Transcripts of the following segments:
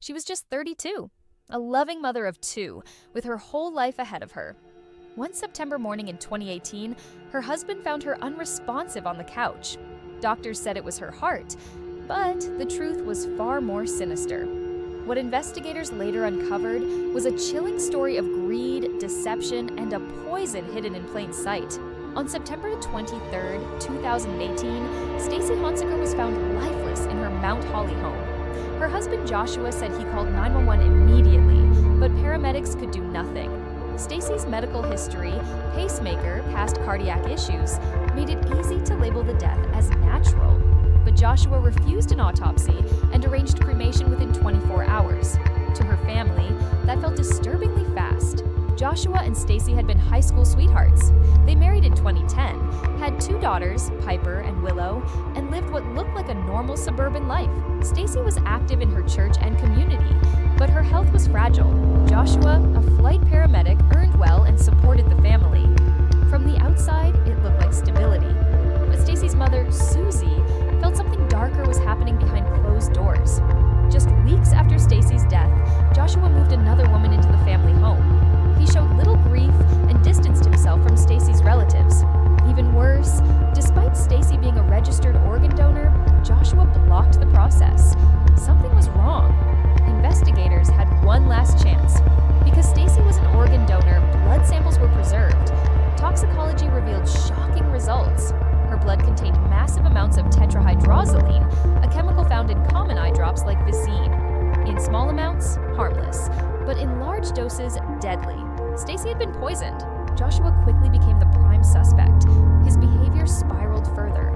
She was just 32, a loving mother of two, with her whole life ahead of her. One September morning in 2018, her husband found her unresponsive on the couch. Doctors said it was her heart, but the truth was far more sinister. What investigators later uncovered was a chilling story of greed, deception, and a poison hidden in plain sight. On September 23, 2018, Stacy Honsiker was found lifeless in her Mount Holly home. Her husband Joshua said he called 911 immediately, but paramedics could do nothing. Stacy's medical history, pacemaker, past cardiac issues, made it easy to label the death as natural. But Joshua refused an autopsy and arranged cremation within 24 hours. To her family, that felt disturbingly fast. Joshua and Stacy had been high school sweethearts. They married in 2010, had two daughters, Piper and Willow, and lived what looked like a normal suburban life. Stacy was active in her church and community, but her health was fragile. Joshua, a flight paramedic, earned well and supported the family. From the outside, it looked like stability. But Stacy's mother, Susie, felt something darker was happening behind closed doors. Just weeks after Stacy's death, Joshua moved another woman into the family home. He showed little grief and distanced himself from Stacy's relatives. Even worse, despite Stacy being a registered organ donor, Joshua blocked the process. Something was wrong. Investigators had one last chance. Because Stacy was an organ donor, blood samples were preserved. Toxicology revealed shocking results. Her blood contained massive amounts of tetrahydrozoline, a chemical found in common eye drops like Visine. In small amounts, harmless, but in large doses, deadly. Stacy had been poisoned. Joshua quickly became the prime suspect. His behavior spiraled further.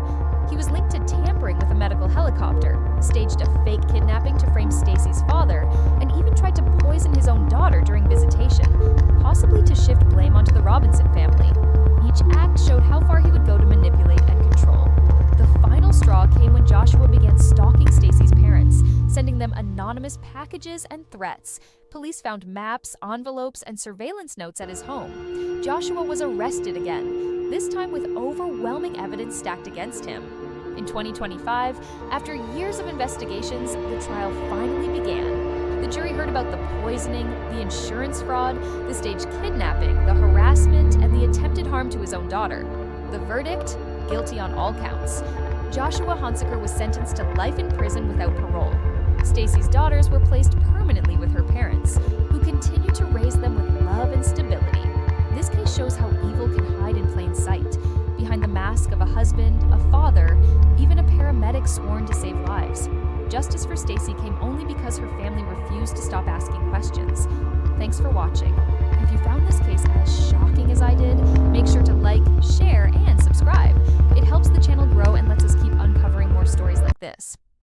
He was linked to tampering with a medical helicopter, staged a fake kidnapping to frame Stacy's father, and even tried to poison his own daughter during visitation, possibly to shift blame onto the Robinson family. Each act showed how far he would go to manipulate and control. The final straw came when Joshua began stalking Stacy's parents, sending them anonymous packages and threats. Police found maps, envelopes, and surveillance notes at his home. Joshua was arrested again, this time with overwhelming evidence stacked against him. In 2025, after years of investigations, the trial finally began. The jury heard about the poisoning, the insurance fraud, the staged kidnapping, the harassment, and the attempted harm to his own daughter. The verdict? Guilty on all counts. Joshua Honsiker was sentenced to life in prison without parole. Stacy's daughters were placed permanently with her parents, who continued to raise them with love and stability. This case shows how evil can hide in plain sight, behind the mask of a husband, a father, even a paramedic sworn to save lives. Justice for Stacy came only because her family refused to stop asking questions. Thanks for watching. If you found this case as shocking as I did,